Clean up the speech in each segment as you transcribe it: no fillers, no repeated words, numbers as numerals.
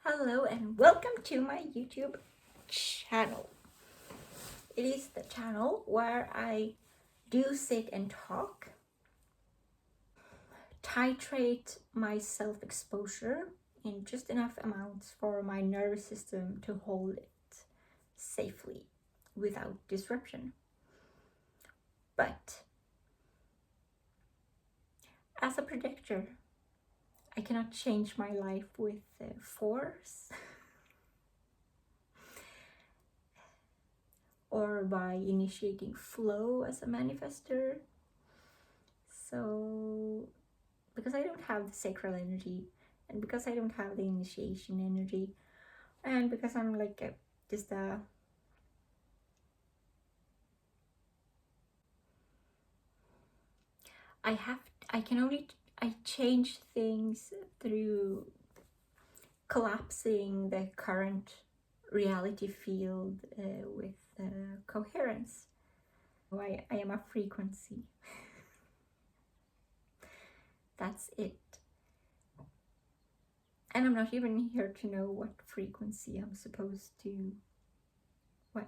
Hello and welcome to my YouTube channel. It is the channel where I do sit and talk, titrate my self-exposure in just enough amounts for my nervous system to hold it safely without disruption. But as a projector, I cannot change my life with force or by initiating flow as a manifester. So, because I don't have the sacral energy, and because I don't have the initiation energy, and because I'm like just a I change things through collapsing the current reality field with coherence. I am a frequency. That's it. And I'm not even here to know what frequency I'm supposed to. What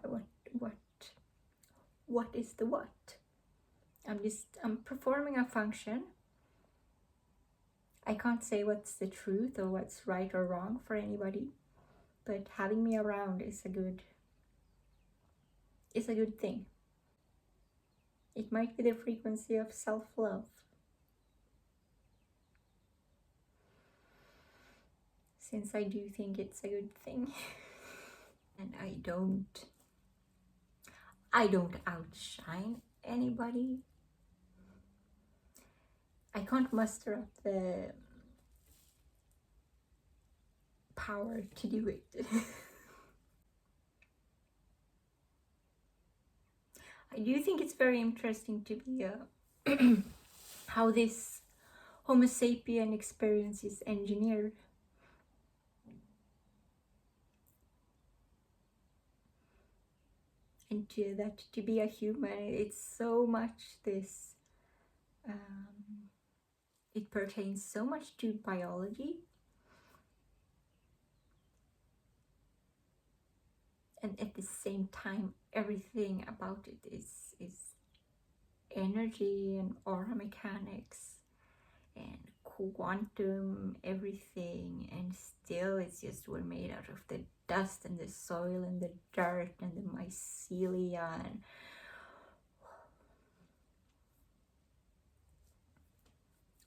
is the what? I'm performing a function. I can't say what's the truth or what's right or wrong for anybody, but having me around is a good thing. It might be the frequency of self-love. Since I do think it's a good thing. And I don't outshine anybody. I can't muster up the power to do it. I do think it's very interesting to be how this Homo sapien experience is engineered. And to be a human, it's so much this, it pertains so much to biology. And at the same time, everything about it is energy and aura mechanics and quantum everything, and still it's just we're made out of the dust and the soil and the dirt and the mycelia, and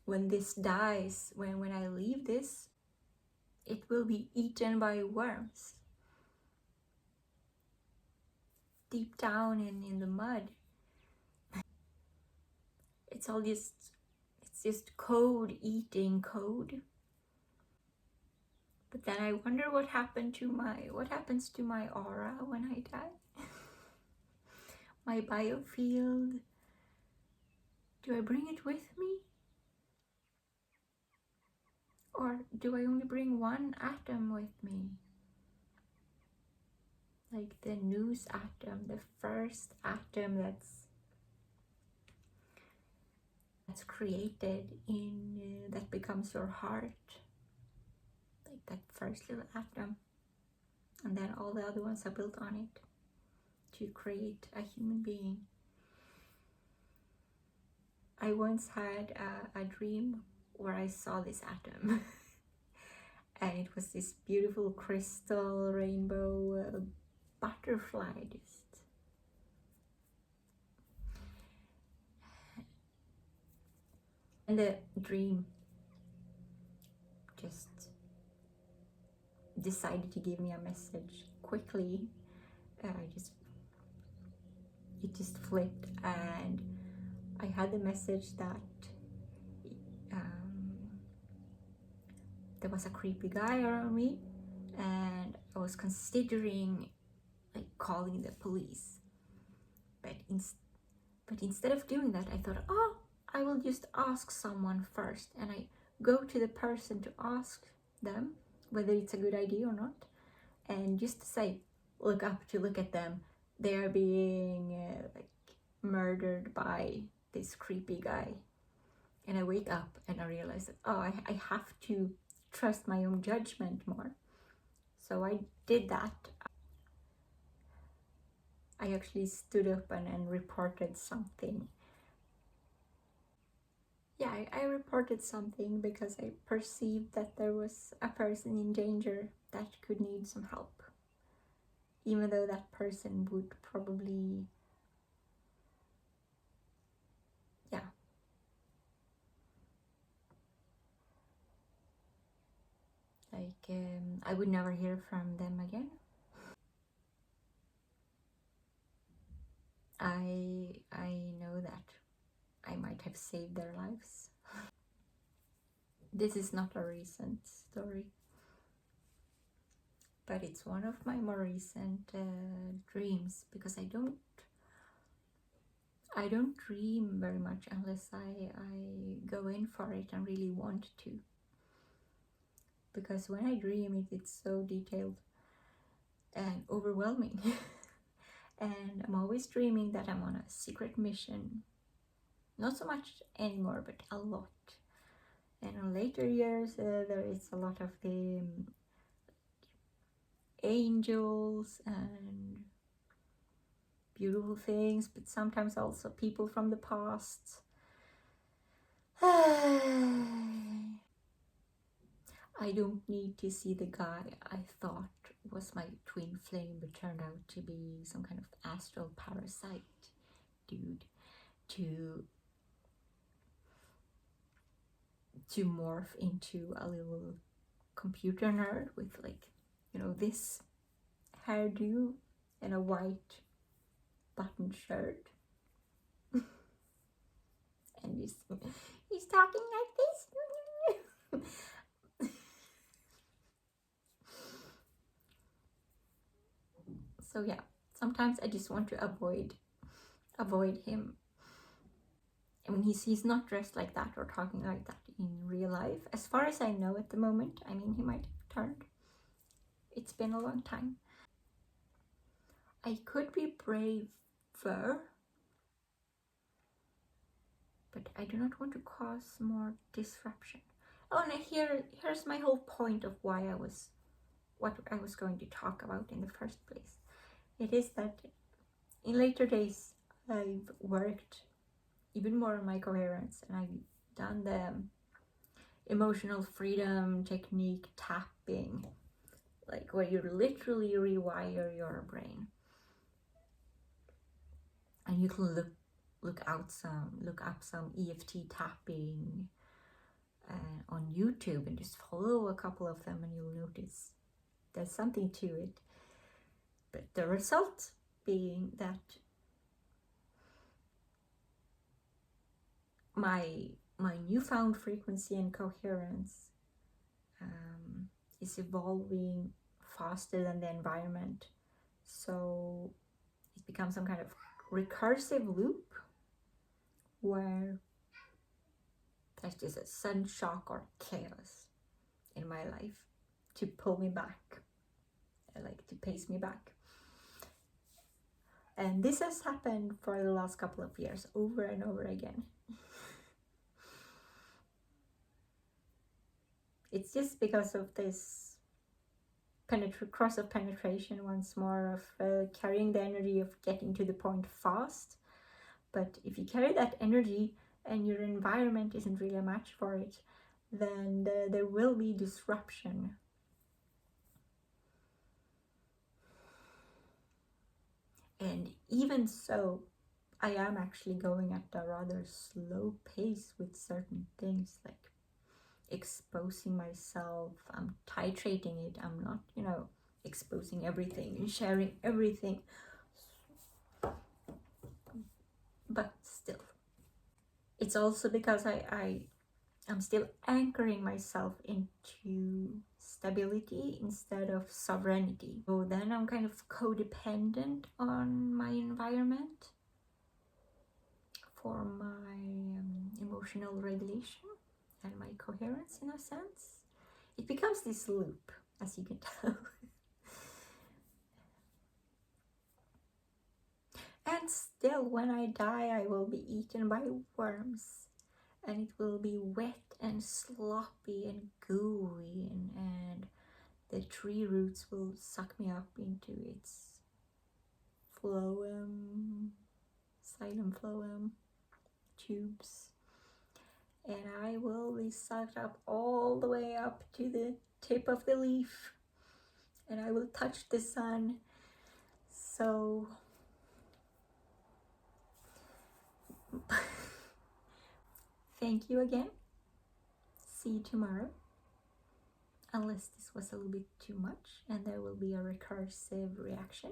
when this dies, when I leave this, it will be eaten by worms deep down in the mud. It's just code eating code. But then I wonder what happens to my aura when I die. My biofield. Do I bring it with me? Or do I only bring one atom with me? Like the nous atom, the first atom that's created that becomes your heart. Like that first little atom. And then all the other ones are built on it to create a human being. I once had a dream where I saw this atom. And it was this beautiful crystal rainbow butterfly. And the dream just decided to give me a message quickly. It just flipped, and I had the message that there was a creepy guy around me, and I was considering like calling the police. But instead of doing that, I thought, oh, I will just ask someone first, and I go to the person to ask them whether it's a good idea or not, and just to say, look at them, they are being like murdered by this creepy guy. And I wake up and I realize that, oh, I have to trust my own judgment more. So I did that. I actually stood up and reported something. Yeah, I reported something because I perceived that there was a person in danger that could need some help. Even though that person would probably, yeah, I would never hear from them again. I know that I might have saved their lives. This is not a recent story, but it's one of my more recent dreams, because I don't dream very much unless I go in for it and really want to. Because when I dream, it's so detailed and overwhelming. And I'm always dreaming that I'm on a secret mission. Not so much anymore, but a lot. And in later years, there is a lot of the angels and beautiful things, but sometimes also people from the past. I don't need to see the guy I thought was my twin flame, but turned out to be some kind of astral parasite dude to morph into a little computer nerd with, like, you know, this hairdo and a white button shirt. And he's talking like this. So yeah, sometimes I just want to avoid him. I mean, he's not dressed like that or talking like that in real life, as far as I know at the moment. I mean, he might have turned. It's been a long time. I could be braver, but I do not want to cause more disruption. Oh, and here's my whole point of what I was going to talk about in the first place. It is that in later days I've worked even more on my coherence, and I've done the emotional freedom technique tapping, like where you literally rewire your brain, and you can look up some EFT tapping on YouTube, and just follow a couple of them, and you'll notice there's something to it. But the result being that my newfound frequency and coherence is evolving faster than the environment. So it becomes some kind of recursive loop where there's just a sudden shock or chaos in my life to pull me back, like to pace me back. And this has happened for the last couple of years, over and over again. It's just because of this cross of penetration, once more, of carrying the energy of getting to the point fast. But if you carry that energy and your environment isn't really a match for it, then there will be disruption. And even so, I am actually going at a rather slow pace with certain things, like exposing myself. I'm titrating it. I'm not, exposing everything and sharing everything. But still, it's also because I'm still anchoring myself into stability instead of sovereignty. So then I'm kind of codependent on my environment for my emotional regulation and my coherence, in a sense. It becomes this loop, as you can tell. And still, when I die, I will be eaten by worms, and it will be wet and sloppy and gooey, and the tree roots will suck me up into its phloem, xylem phloem tubes, and I will be sucked up all the way up to the tip of the leaf, and I will touch the sun. So thank you again. See you tomorrow. Unless this was a little bit too much and there will be a recursive reaction.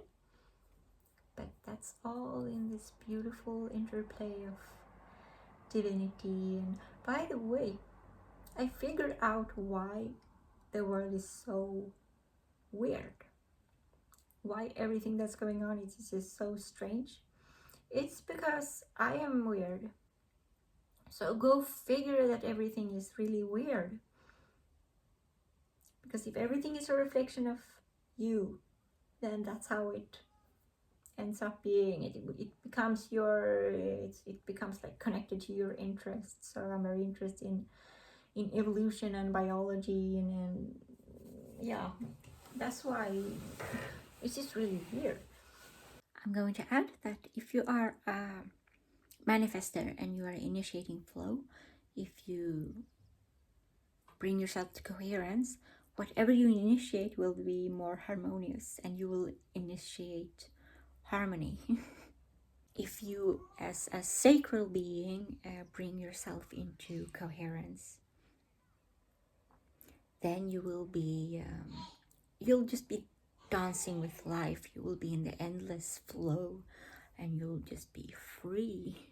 But that's all in this beautiful interplay of divinity. And by the way, I figured out why the world is so weird. Why everything that's going on is just so strange. It's because I am weird. So go figure that everything is really weird. Because if everything is a reflection of you, then that's how it ends up being. It becomes it becomes like connected to your interests. So I'm very interested in evolution and biology, and yeah, that's why it's just really weird. I'm going to add that if you are a manifester and you are initiating flow, if you bring yourself to coherence, whatever you initiate will be more harmonious and you will initiate harmony. If you, as a sacral being, bring yourself into coherence, then you will be, you'll just be dancing with life. You will be in the endless flow and you'll just be free.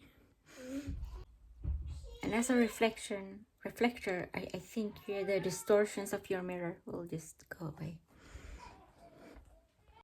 And as a reflector, I think the distortions of your mirror will just go away.